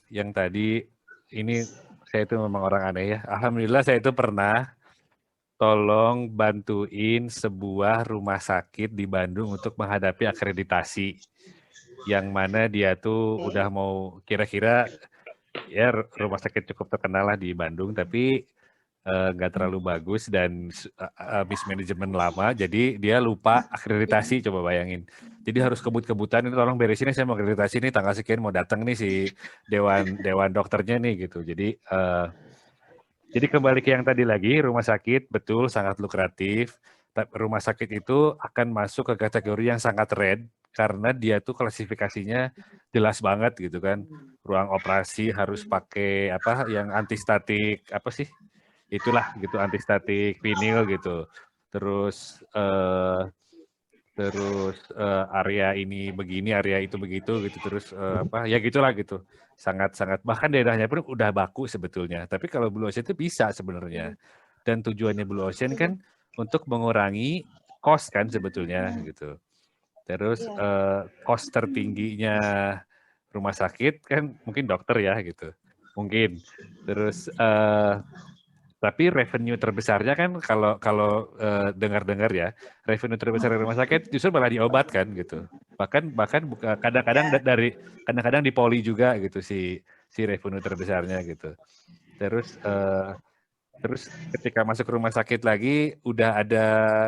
yang tadi ini saya itu memang orang aneh ya. Alhamdulillah saya itu pernah tolong bantuin sebuah rumah sakit di Bandung untuk menghadapi akreditasi. Yang mana dia tuh udah mau kira-kira ya rumah sakit cukup terkenal lah di Bandung, tapi nggak terlalu bagus dan habis manajemen lama, jadi dia lupa akreditasi, coba bayangin. Jadi harus kebut-kebutan, ini tolong beresin nih, saya mau akreditasi nih, tanggal sekian mau datang nih si dewan dokternya nih gitu. Jadi kembali ke yang tadi lagi, rumah sakit betul sangat lukratif. Rumah sakit itu akan masuk ke kategori yang sangat red karena dia tuh klasifikasinya jelas banget gitu kan. Ruang operasi harus pakai apa yang antistatik apa sih? Itulah gitu antistatik vinil gitu. Terus area ini begini, area itu begitu gitu. Terus apa ya gitulah gitu. Sangat-sangat bahkan daerahnya pun udah baku sebetulnya. Tapi kalau Blue Ocean itu bisa sebenarnya. Dan tujuannya Blue Ocean kan untuk mengurangi cost kan sebetulnya gitu. Terus cost tertingginya rumah sakit kan mungkin dokter ya gitu. Mungkin. Terus tapi revenue terbesarnya kan kalau kalau dengar-dengar ya, revenue terbesar dari rumah sakit justru malah di obat kan gitu. Bahkan kadang-kadang kadang-kadang di poli juga gitu si revenue terbesarnya gitu. Terus terus ketika masuk rumah sakit lagi udah ada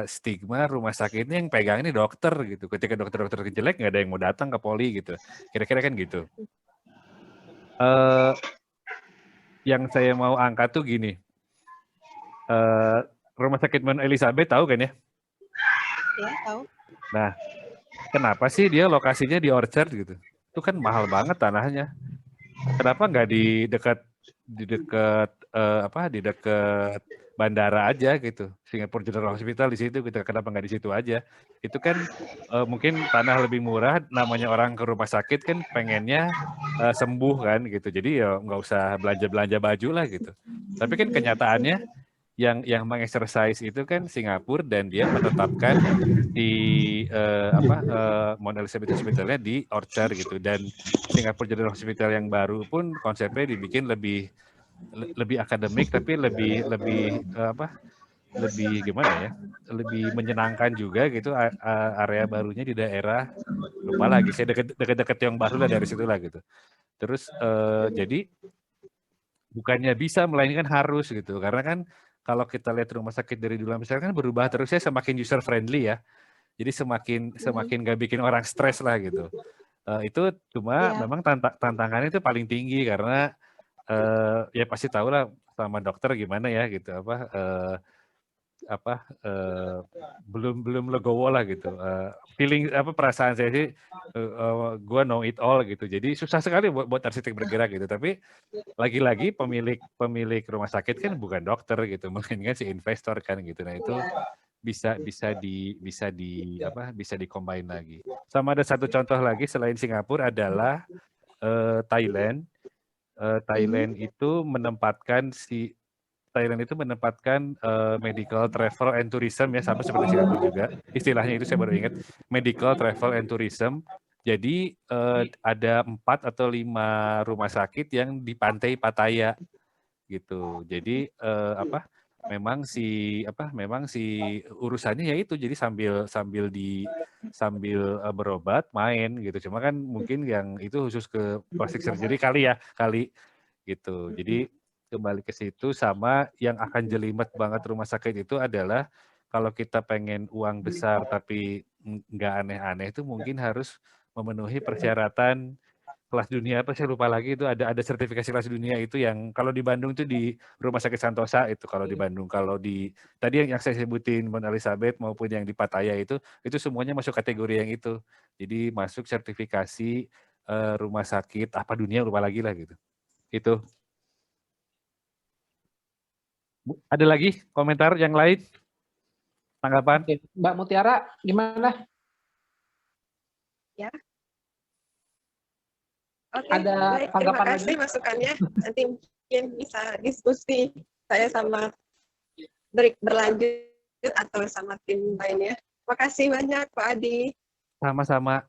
stigma rumah sakitnya yang pegang ini dokter gitu. Ketika dokter-dokter jelek nggak ada yang mau datang ke poli gitu. Kira-kira kan gitu. Yang saya mau angkat tuh gini. Rumah sakit Mount Elizabeth tahu kan ya? Ya, tahu. Nah, kenapa sih dia lokasinya di Orchard gitu? Itu kan mahal banget tanahnya. Kenapa nggak di dekat apa di dekat bandara aja gitu? Singapore General Hospital di situ gitu. Kenapa nggak di situ aja? Itu kan mungkin tanah lebih murah. Namanya orang ke rumah sakit kan pengennya sembuh kan gitu. Jadi ya nggak usah belanja-belanja baju lah gitu. Tapi kan kenyataannya yang mengexercise itu kan Singapura dan dia menetapkan di Mount Elizabeth Hospitalnya di Orchard gitu dan Singapore General Hospital yang baru pun konsepnya dibikin lebih akademik tapi lebih lebih lebih gimana ya lebih menyenangkan juga gitu area barunya di daerah lupa lagi saya deket-deket yang baru lah dari situ lah gitu terus jadi bukannya bisa melainkan harus gitu karena kan kalau kita lihat rumah sakit dari dulu sampai sekarang kan berubah terus ya semakin user friendly ya jadi semakin semakin gak bikin orang stres lah gitu itu cuma Ya. memang tantangannya itu paling tinggi karena ya pasti tahu lah sama dokter gimana ya gitu belum belum legowo lah gitu feeling perasaan saya sih gue know it all gitu jadi susah sekali buat arsitek bergerak gitu tapi lagi-lagi pemilik rumah sakit kan bukan dokter gitu, melainkan si investor kan gitu. Nah itu bisa di-combine lagi. Sama ada satu contoh lagi selain Singapura adalah Thailand. Thailand itu menempatkan medical travel and tourism ya sama seperti Singapura juga. Istilahnya itu saya baru ingat medical travel and tourism. Jadi ada 4 atau 5 rumah sakit yang di pantai Pattaya gitu. Jadi memang si urusannya ya itu jadi sambil berobat main gitu. Cuma kan mungkin yang itu khusus ke plastik surgery kali gitu. Jadi kembali ke situ sama yang akan jelimet banget rumah sakit itu adalah kalau kita pengen uang besar tapi nggak aneh-aneh itu mungkin harus memenuhi persyaratan kelas dunia apa saya lupa lagi itu ada sertifikasi kelas dunia itu yang kalau di Bandung itu di Rumah Sakit Santosa itu kalau di Bandung kalau di tadi yang saya sebutin Mount Elizabeth maupun yang di Pattaya itu semuanya masuk kategori yang itu jadi masuk sertifikasi rumah sakit apa dunia lupa lagi lah gitu itu ada lagi komentar yang lain tanggapan Oke, Mbak Mutiara gimana? Ya. Oke, Ada baik. Terima tanggapan kasih lagi? masukannya. Nanti mungkin bisa diskusi saya sama berlanjut atau sama tim lainnya. Terima kasih banyak Pak Adi. sama-sama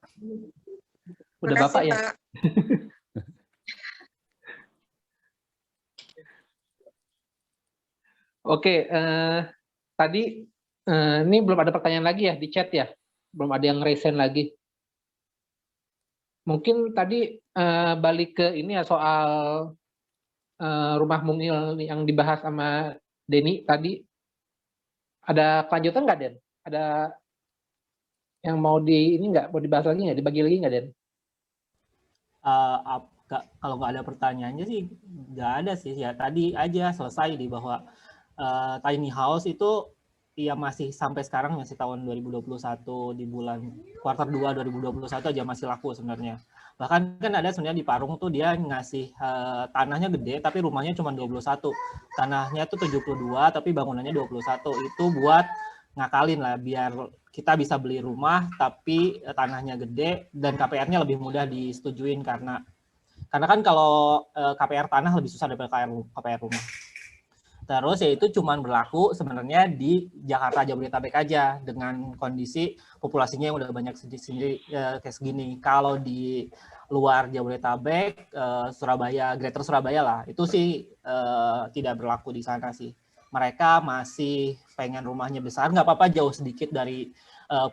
Udah Terima kasih Bapak ya? Pak. Oke, tadi ini belum ada pertanyaan lagi ya di chat ya? Belum ada yang raise hand lagi. Mungkin tadi balik ke ini ya soal rumah mungil yang dibahas sama Denny tadi. Ada kelanjutan nggak, Den? Ada yang mau ini nggak? Mau dibahas lagi nggak? Dibagi lagi nggak, Den? Kalau nggak ada pertanyaannya sih nggak ada sih, ya tadi aja selesai di bahwa tiny house itu ya masih sampai sekarang, masih tahun 2021 di bulan kuartal 2 2021 aja masih laku sebenarnya. Bahkan kan ada sebenarnya di Parung tuh dia ngasih tanahnya gede tapi rumahnya cuma 21. Tanahnya tuh 72 tapi bangunannya 21. Itu buat ngakalin lah biar kita bisa beli rumah tapi tanahnya gede dan KPR-nya lebih mudah disetujuin karena kan kalau KPR tanah lebih susah daripada KPR rumah. Terus ya itu cuma berlaku sebenarnya di Jakarta Jabodetabek aja dengan kondisi populasinya yang udah banyak sendiri kayak segini. Kalau di luar Jabodetabek, Surabaya, Greater Surabaya lah, itu sih tidak berlaku di sana sih. Mereka masih pengen rumahnya besar, nggak apa-apa jauh sedikit dari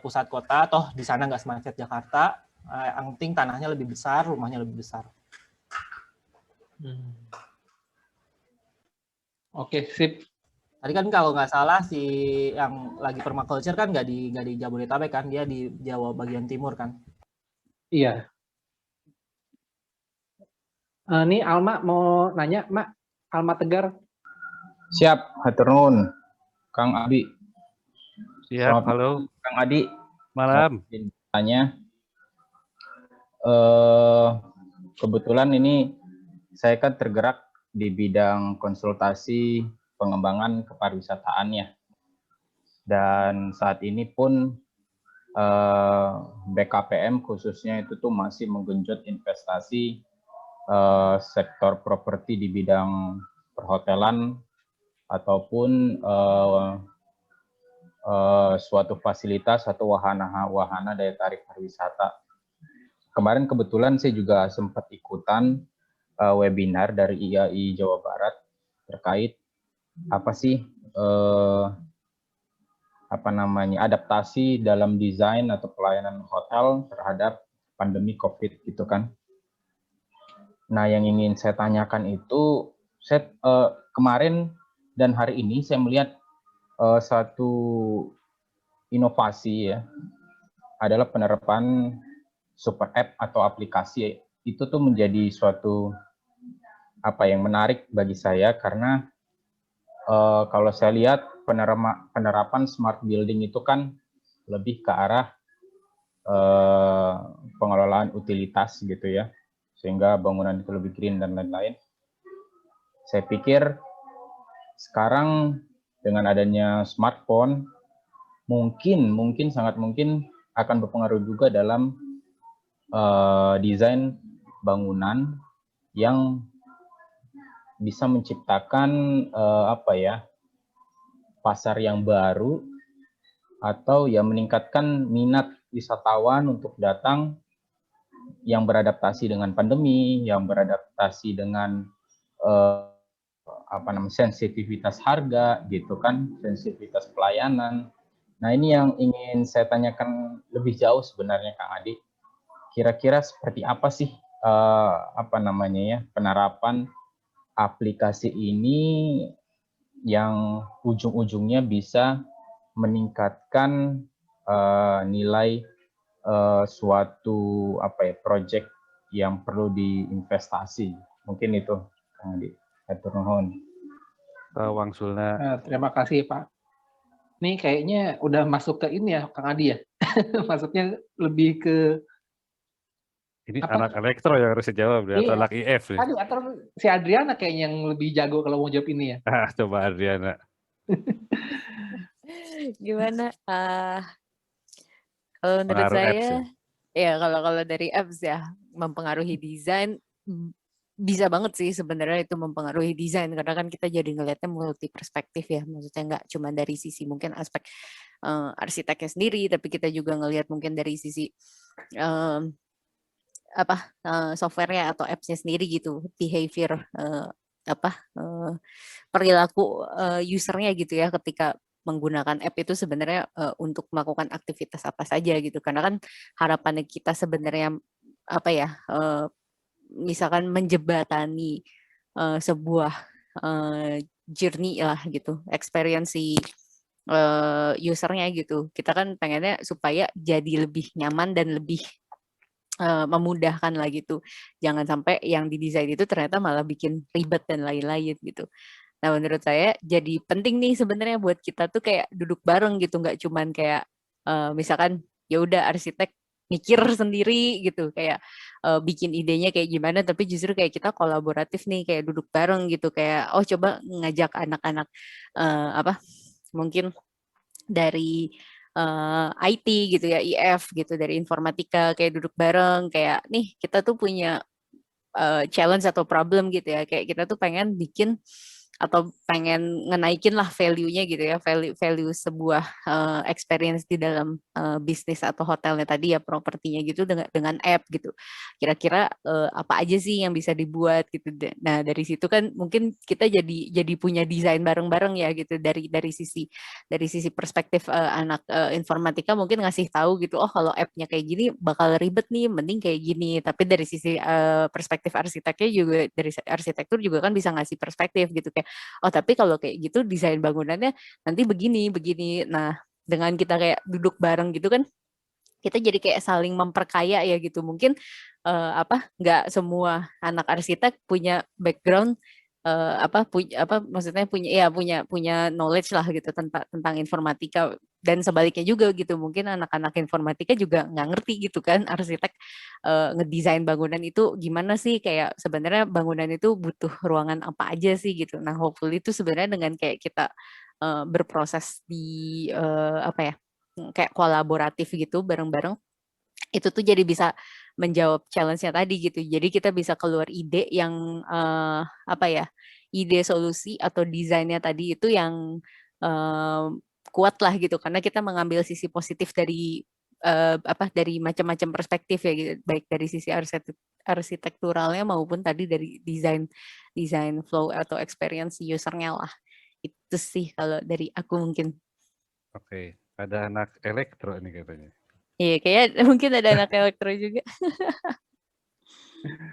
pusat kota, toh di sana nggak semacet Jakarta. Yang penting tanahnya lebih besar, rumahnya lebih besar. Oke, sip. Tadi kan kalau nggak salah si yang lagi permaculture kan nggak di Jabodetabek kan, dia di Jawa bagian timur kan. Iya. Nih Alma mau nanya, Mak. Alma Tegar. Siap, hatur nuhun, Kang Adi. Siap, Selamat halo. malam, Kang Adi. Malam. Tanya, kebetulan ini saya kan tergerak di bidang konsultasi pengembangan kepariwisataan ya. Dan saat ini pun BKPM khususnya itu tuh masih menggenjot investasi sektor properti di bidang perhotelan ataupun suatu fasilitas atau wahana daya tarik pariwisata. Kemarin kebetulan saya juga sempat ikutan webinar dari IAI Jawa Barat terkait apa sih adaptasi dalam desain atau pelayanan hotel terhadap pandemi COVID gitu kan. Nah, yang ingin saya tanyakan itu, saya kemarin dan hari ini saya melihat satu inovasi ya, adalah penerapan super app atau aplikasi. Itu tuh menjadi suatu yang menarik bagi saya karena kalau saya lihat penerapan smart building itu kan lebih ke arah pengelolaan utilitas gitu ya, sehingga bangunan itu lebih green dan lain-lain. Saya pikir sekarang dengan adanya smartphone mungkin sangat mungkin akan berpengaruh juga dalam desain bangunan yang bisa menciptakan pasar yang baru atau ya meningkatkan minat wisatawan untuk datang yang beradaptasi dengan pandemi, yang beradaptasi dengan sensitivitas harga gitu kan, sensitivitas pelayanan. Nah, ini yang ingin saya tanyakan lebih jauh sebenarnya Kang Adi. Kira-kira seperti apa sih penerapan aplikasi ini yang ujung-ujungnya bisa meningkatkan nilai suatu proyek yang perlu diinvestasi. Mungkin itu Kang Adi. Hatur nuhun. Wangsulna. Terima kasih Pak. Ini kayaknya udah masuk ke ini ya Kang Adi ya. Maksudnya lebih ke Ini anak elektro yang harus dijawab, atau anak IF nih. Tadi atau si Adriana kayaknya yang lebih jago kalau mau jawab ini ya. Coba Adriana. Gimana? Kalau menurut Pengaruh apps saya, ya kalau dari apps ya mempengaruhi desain, bisa banget sih sebenarnya itu mempengaruhi desain karena kan kita jadi ngelihatnya multi perspektif ya, maksudnya nggak cuma dari sisi mungkin aspek arsiteknya sendiri, tapi kita juga ngelihat mungkin dari sisi softwarenya atau appsnya sendiri gitu, behavior perilaku usernya gitu ya ketika menggunakan app itu sebenarnya untuk melakukan aktivitas apa saja gitu. Karena kan harapannya kita sebenarnya misalkan menjembatani sebuah journey lah gitu, experience si usernya gitu. Kita kan pengennya supaya jadi lebih nyaman dan lebih memudahkan lah gitu. Jangan sampai yang didesain itu ternyata malah bikin ribet dan lain-lain gitu. Nah, menurut saya jadi penting nih sebenarnya buat kita tuh kayak duduk bareng gitu, nggak cuman kayak misalkan ya udah arsitek mikir sendiri gitu, kayak bikin idenya kayak gimana, tapi justru kayak kita kolaboratif nih, kayak duduk bareng gitu, kayak oh coba ngajak anak-anak mungkin dari IT gitu ya, IF gitu, dari informatika, kayak duduk bareng, kayak nih kita tuh punya challenge atau problem gitu ya, kayak kita tuh pengen bikin atau pengen ngenaikin lah value-nya gitu ya, value sebuah experience di dalam bisnis atau hotelnya tadi ya, propertinya gitu dengan app gitu. Kira-kira apa aja sih yang bisa dibuat gitu. Nah, dari situ kan mungkin kita jadi punya desain bareng-bareng ya gitu, dari sisi perspektif anak informatika mungkin ngasih tahu gitu, oh kalau app-nya kayak gini bakal ribet nih, mending kayak gini. Tapi dari sisi perspektif arsiteknya juga, dari arsitektur juga kan bisa ngasih perspektif gitu, kayak oh tapi kalau kayak gitu desain bangunannya nanti begini. Nah, dengan kita kayak duduk bareng gitu kan, kita jadi kayak saling memperkaya ya gitu. Mungkin nggak semua anak arsitek punya background maksudnya punya knowledge lah gitu tentang informatika, dan sebaliknya juga gitu, mungkin anak-anak informatika juga nggak ngerti gitu kan arsitek ngedesain bangunan itu gimana sih, kayak sebenarnya bangunan itu butuh ruangan apa aja sih gitu. Nah, hopefully itu sebenarnya dengan kayak kita berproses di kayak kolaboratif gitu bareng-bareng, itu tuh jadi bisa menjawab challenge-nya tadi gitu. Jadi kita bisa keluar ide yang ide solusi atau desainnya tadi itu yang kuat lah gitu, karena kita mengambil sisi positif dari dari macam-macam perspektif ya gitu, baik dari sisi arsitekturalnya maupun tadi dari desain flow atau experience usernya lah. Itu sih kalau dari aku mungkin. Oke, ada anak elektro ini katanya. Iya, kayak mungkin ada anak elektro juga.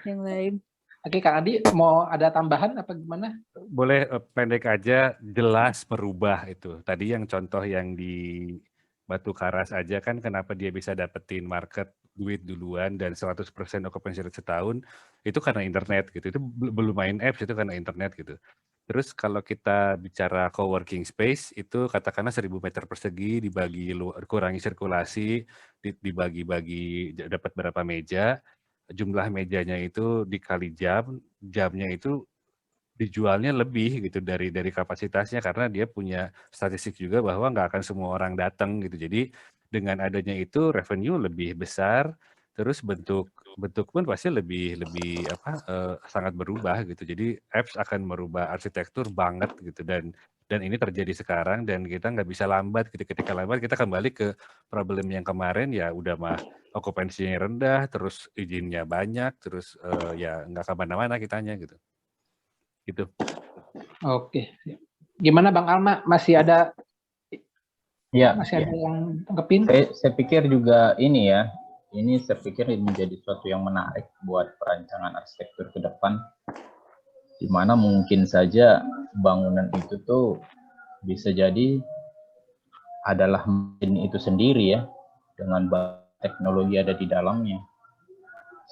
Yang lain. Oke, Kak Adi, mau ada tambahan apa gimana? Boleh pendek aja, jelas merubah itu. Tadi yang contoh yang di Batu Karas aja kan, kenapa dia bisa dapetin market duit duluan dan 100% occupancy rate setahun, itu karena internet gitu. Itu belum main apps, itu karena internet gitu. Terus kalau kita bicara coworking space, itu katakanlah 1000 meter persegi, dibagi kurangi sirkulasi, dibagi-bagi dapat berapa meja, jumlah mejanya itu dikali jamnya itu dijualnya lebih gitu dari kapasitasnya, karena dia punya statistik juga bahwa nggak akan semua orang datang gitu. Jadi dengan adanya itu revenue lebih besar, terus bentuk pun pasti lebih sangat berubah gitu. Jadi apps akan merubah arsitektur banget gitu, dan ini terjadi sekarang, dan kita nggak bisa lambat gitu. Ketika lambat kita kembali ke problem yang kemarin, ya udah mah okupansinya rendah, terus izinnya banyak, terus ya nggak kemana-mana kitanya gitu. Gitu. Oke. Gimana Bang Alma? Masih ada Ya, ada yang tanggepin? saya pikir juga ini ya, saya pikir ini menjadi suatu yang menarik buat perancangan arsitektur ke depan, di mana mungkin saja bangunan itu tuh bisa jadi adalah mesin itu sendiri ya, dengan teknologi ada di dalamnya,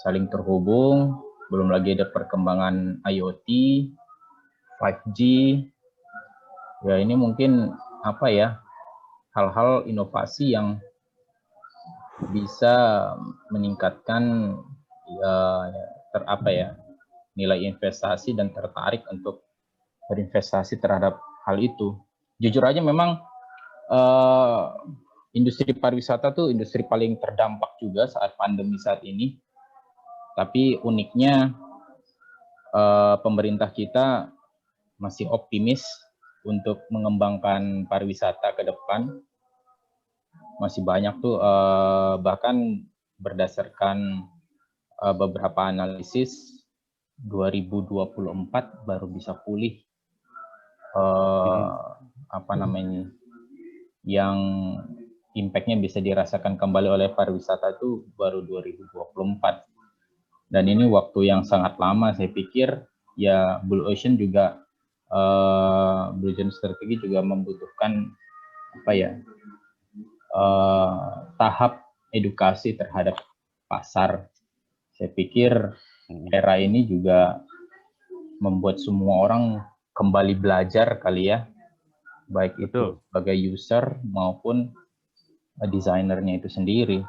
saling terhubung, belum lagi ada perkembangan IoT, 5G, ya ini mungkin hal-hal inovasi yang bisa meningkatkan nilai investasi dan tertarik untuk berinvestasi terhadap hal itu. Jujur aja memang industri pariwisata tuh industri paling terdampak juga saat pandemi saat ini. Tapi uniknya pemerintah kita masih optimis untuk mengembangkan pariwisata ke depan. Masih banyak tuh bahkan berdasarkan beberapa analisis 2024 baru bisa pulih apa namanya, yang impact-nya bisa dirasakan kembali oleh pariwisata itu baru 2024. Dan ini waktu yang sangat lama. Saya pikir ya Blue Ocean juga Blue Ocean Strategi juga membutuhkan apa ya, tahap edukasi terhadap pasar. Saya pikir era ini juga membuat semua orang kembali belajar kali ya, baik itu sebagai user maupun desainernya itu sendiri.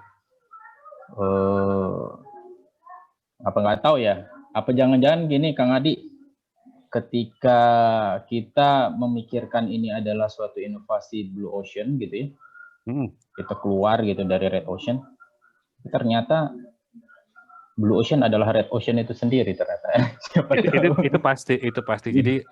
Apa nggak tahu ya, apa jangan-jangan gini Kang Adi, ketika kita memikirkan ini adalah suatu inovasi Blue Ocean gitu ya, kita keluar gitu dari Red Ocean, ternyata Blue Ocean adalah Red Ocean itu sendiri ternyata. Itu pasti. Jadi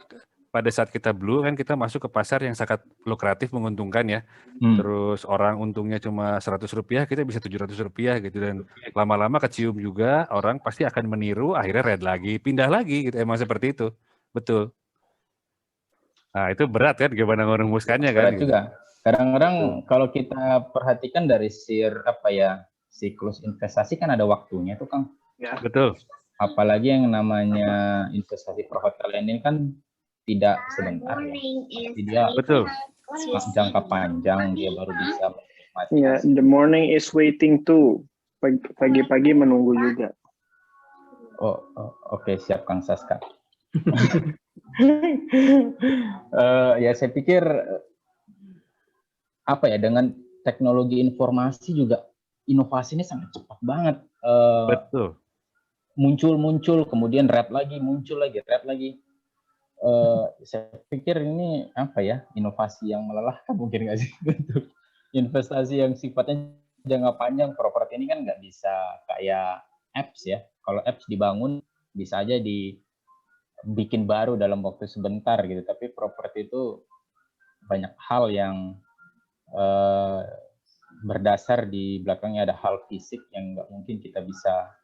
pada saat kita blue kan kita masuk ke pasar yang sangat lukratif, menguntungkan ya. Terus orang untungnya cuma Rp100, kita bisa Rp700 gitu, dan lama-lama kecium juga, orang pasti akan meniru, akhirnya red lagi, pindah lagi gitu. Emang seperti itu. Betul. Nah, itu berat kan gimana merumuskannya kan? Berat juga. Kadang-kadang kalau kita perhatikan dari siklus investasi kan ada waktunya tuh Kang. Ya, betul. Apalagi yang namanya investasi perhotelan ini kan tidak sebentar ya. Tapi dia betul jangka panjang, dia baru bisa menikmati. Yeah, the morning is waiting too. Pagi-pagi menunggu juga. Oke, siap Kang Saska. Ya saya pikir apa ya, dengan teknologi informasi juga inovasi ini sangat cepat banget. Betul. Muncul, kemudian red lagi, muncul lagi, red lagi. Saya pikir ini apa ya, inovasi yang melelahkan mungkin nggak sih? Untuk investasi yang sifatnya jangka panjang. Properti ini kan nggak bisa kayak apps ya. Kalau apps dibangun bisa aja dibikin baru dalam waktu sebentar gitu. Tapi properti itu banyak hal yang berdasar di belakangnya, ada hal fisik yang nggak mungkin kita bisa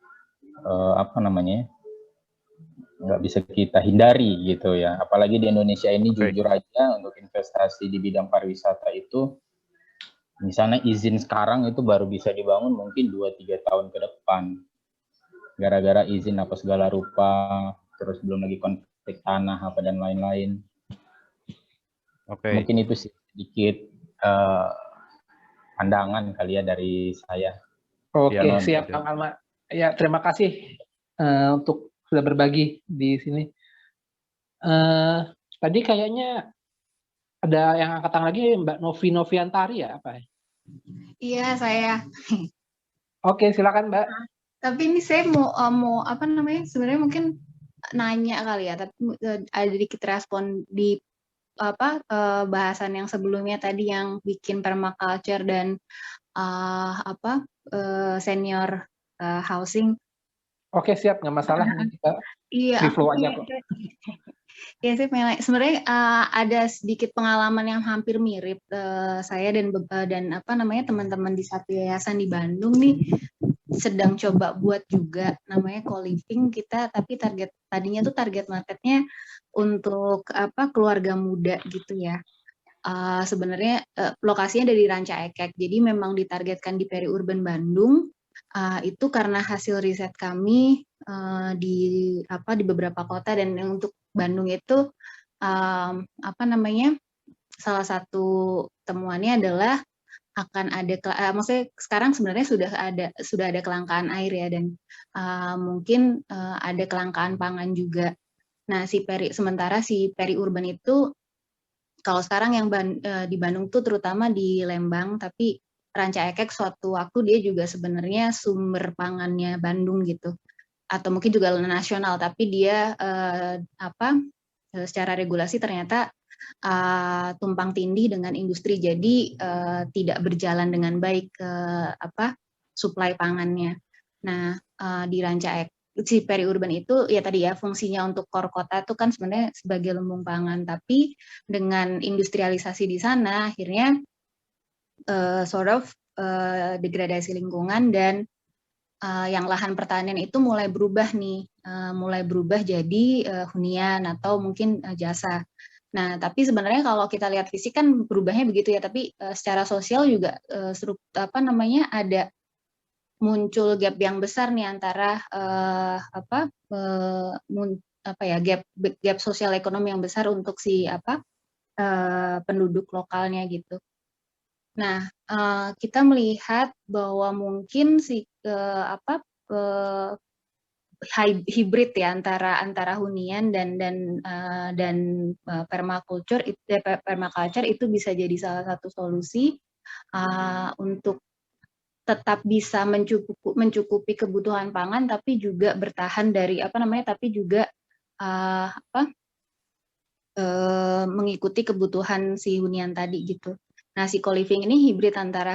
nggak bisa kita hindari gitu ya. Apalagi di Indonesia ini jujur aja untuk investasi di bidang pariwisata itu, misalnya izin sekarang itu baru bisa dibangun mungkin 2-3 tahun ke depan. Gara-gara izin apa segala rupa, terus belum lagi konflik tanah apa dan lain-lain. Mungkin itu sih sedikit pandangan kali ya dari saya. Oke, siap Kang Alma. Ya, terima kasih untuk sudah berbagi di sini. Tadi kayaknya ada yang angkat tangan lagi, Mbak Novi Noviantari ya, apa? Iya, saya. Oke, silakan Mbak. Tapi ini saya mau apa namanya? Sebenarnya mungkin nanya kali ya, tapi ada dikit respon di bahasan yang sebelumnya tadi yang bikin permaculture dan senior housing. Oke, siap, nggak masalah. Iya, ya sih. Sebenarnya ada sedikit pengalaman yang hampir mirip saya dan teman-teman di satu yayasan di Bandung nih sedang coba buat juga namanya co-living kita, tapi tadinya tuh target marketnya untuk keluarga muda gitu ya. Sebenarnya lokasinya dari Ranca Ekek, jadi memang ditargetkan di periurban Bandung. Itu karena hasil riset kami di beberapa kota, dan untuk Bandung itu salah satu temuannya adalah akan ada maksudnya sekarang sebenarnya sudah ada kelangkaan air ya, dan mungkin ada kelangkaan pangan juga. Nah, sementara si periurban itu kalau sekarang yang di Bandung tuh terutama di Lembang, tapi Ranca Ekek suatu waktu dia juga sebenarnya sumber pangannya Bandung gitu, atau mungkin juga nasional, tapi dia secara regulasi ternyata tumpang tindih dengan industri, jadi tidak berjalan dengan baik suplai pangannya. Nah, di Ranca Ekek si periurban itu ya tadi ya fungsinya untuk core kota itu kan sebenarnya sebagai lumbung pangan, tapi dengan industrialisasi di sana akhirnya degradasi lingkungan dan yang lahan pertanian itu mulai berubah nih, mulai berubah jadi hunian atau mungkin jasa. Nah, tapi sebenarnya kalau kita lihat fisik kan berubahnya begitu ya, tapi secara sosial juga ada muncul gap yang besar nih antara gap sosial ekonomi yang besar untuk si penduduk lokalnya gitu. Nah, kita melihat bahwa mungkin hybrid ya antara hunian dan permaculture itu bisa jadi salah satu solusi untuk tetap bisa mencukupi kebutuhan pangan, tapi juga bertahan dari tapi juga mengikuti kebutuhan si hunian tadi gitu. Nah, si co-living ini hibrid antara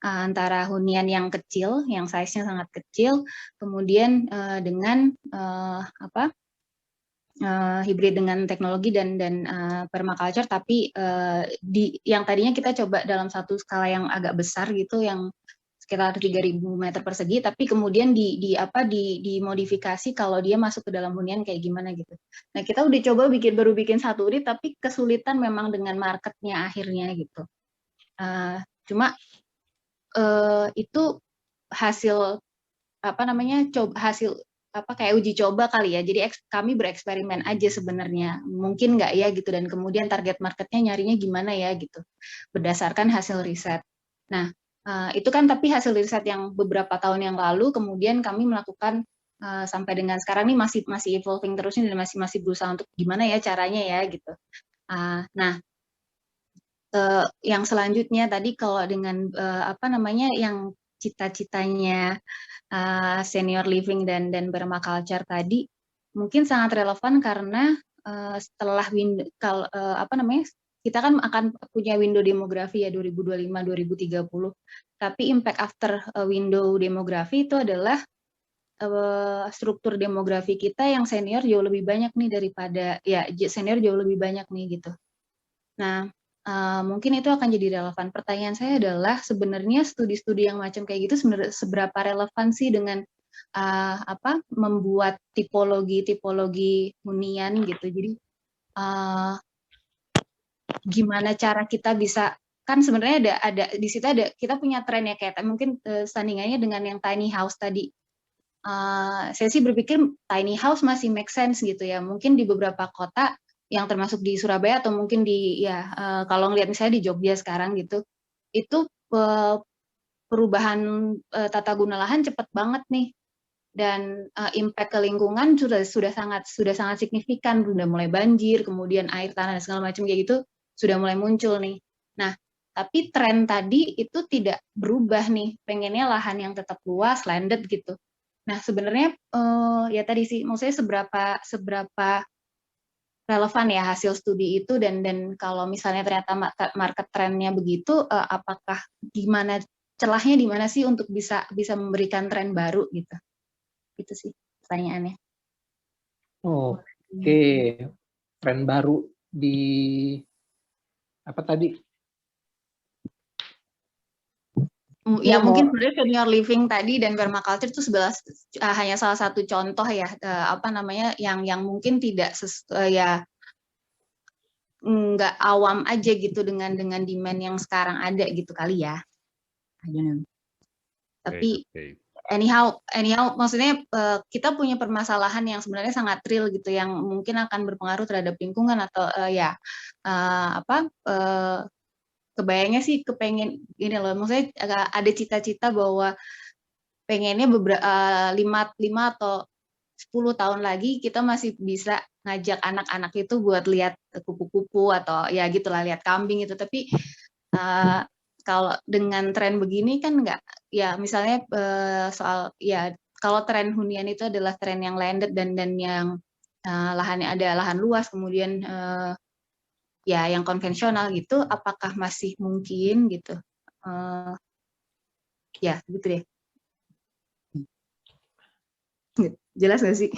antara hunian yang kecil, yang size-nya sangat kecil, kemudian dengan hibrid dengan teknologi dan permaculture, tapi yang tadinya kita coba dalam satu skala yang agak besar gitu, yang sekitar 3.000 meter persegi, tapi kemudian dimodifikasi kalau dia masuk ke dalam hunian kayak gimana gitu. Nah, kita udah coba baru bikin satu unit, tapi kesulitan memang dengan marketnya akhirnya gitu. Cuma itu hasil kayak uji coba kali ya. Jadi kami bereksperimen aja sebenarnya. Mungkin nggak ya gitu, dan kemudian target marketnya nyarinya gimana ya gitu. Berdasarkan hasil riset. Nah, itu kan tapi hasil riset yang beberapa tahun yang lalu, kemudian kami melakukan sampai dengan sekarang ini masih evolving terus nih, dan masih berusaha untuk gimana ya caranya ya gitu. Nah, yang selanjutnya tadi kalau dengan yang cita-citanya senior living dan permaculture tadi mungkin sangat relevan karena setelah kita kan akan punya window demografi ya 2025-2030, tapi impact after window demografi itu adalah struktur demografi kita yang senior jauh lebih banyak nih daripada senior jauh lebih banyak nih gitu. Nah, mungkin itu akan jadi relevan. Pertanyaan saya adalah sebenarnya studi-studi yang macam kayak gitu sebenarnya seberapa relevan sih dengan membuat tipologi hunian gitu. Jadi gimana cara kita bisa, kan sebenarnya ada di situ kita punya tren ya, kayak mungkin sandingannya dengan yang tiny house tadi. Saya sih berpikir tiny house masih make sense gitu ya. Mungkin di beberapa kota yang termasuk di Surabaya atau mungkin kalau ngelihat misalnya di Jogja sekarang gitu, itu perubahan tata guna lahan cepat banget nih, dan impact ke lingkungan sudah sangat signifikan, sudah mulai banjir, kemudian air tanah dan segala macam kayak gitu sudah mulai muncul nih. Nah, tapi tren tadi itu tidak berubah nih, pengennya lahan yang tetap luas, landed gitu. Nah, sebenarnya ya tadi sih, maksudnya seberapa relevan ya hasil studi itu, dan kalau misalnya ternyata market trendnya begitu, apakah celahnya di mana sih untuk bisa memberikan tren baru gitu. Itu sih pertanyaannya. Oke, tren baru di apa tadi? Ya mungkin sebenarnya senior living tadi dan permaculture itu hanya salah satu contoh ya, yang mungkin tidak nggak awam aja gitu dengan demand yang sekarang ada gitu kali ya. Tapi anyhow maksudnya kita punya permasalahan yang sebenarnya sangat real gitu, yang mungkin akan berpengaruh terhadap lingkungan atau kebayangnya sih kepengen gini loh, maksudnya ada cita-cita bahwa pengennya 5 atau 10 tahun lagi kita masih bisa ngajak anak-anak itu buat lihat kupu-kupu atau ya gitulah, lihat kambing itu. Tapi kalau dengan tren begini kan nggak, ya misalnya soal ya kalau tren hunian itu adalah tren yang landed dan yang lahannya ada lahan luas, kemudian ya yang konvensional gitu, apakah masih mungkin gitu? Ya gitu deh. Jelas nggak sih?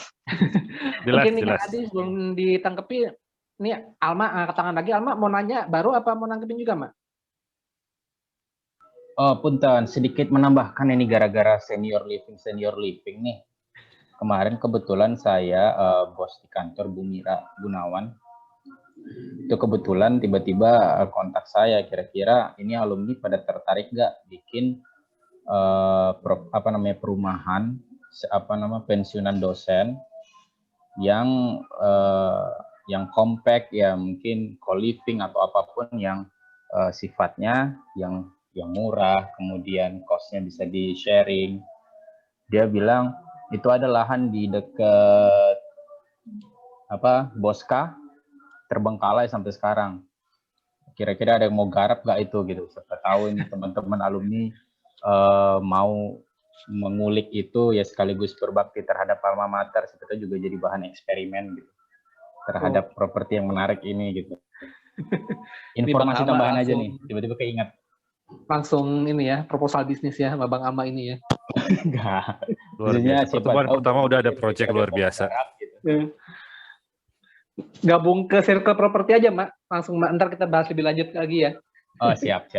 Jelas, Mungkin jelas. tadi sebelum ditangkepi, ini Alma angkat tangan lagi. Alma mau nanya baru apa mau nanggepin juga, Mak? Oh, punten, sedikit menambahkan ini gara-gara senior living nih. Kemarin kebetulan saya bos di kantor Bu Mira Gunawan. Itu kebetulan tiba-tiba kontak saya, kira-kira ini alumni pada tertarik nggak bikin perumahan, pensiunan dosen yang compact ya, mungkin co-living atau apapun yang sifatnya yang murah, kemudian cost-nya bisa di sharing. Dia bilang itu ada lahan di dekat Boska, terbengkalai sampai sekarang. Kira-kira ada yang mau garap nggak itu gitu? Siapa tahu ini teman-teman alumni mau mengulik itu ya, sekaligus berbakti terhadap alma mater, sebetulnya juga jadi bahan eksperimen gitu terhadap properti yang menarik ini gitu. Informasi tambahan aja nih, tiba-tiba keingat. Langsung ini ya, proposal bisnis ya, sama Bang Ama ini ya. Enggak. Luar biasa. Pertemuan pertama udah ada proyek luar biasa. Gitu. Gabung ke circle properti aja, Mak. Langsung, Mak. Ntar kita bahas lebih lanjut lagi ya. Oh, siap.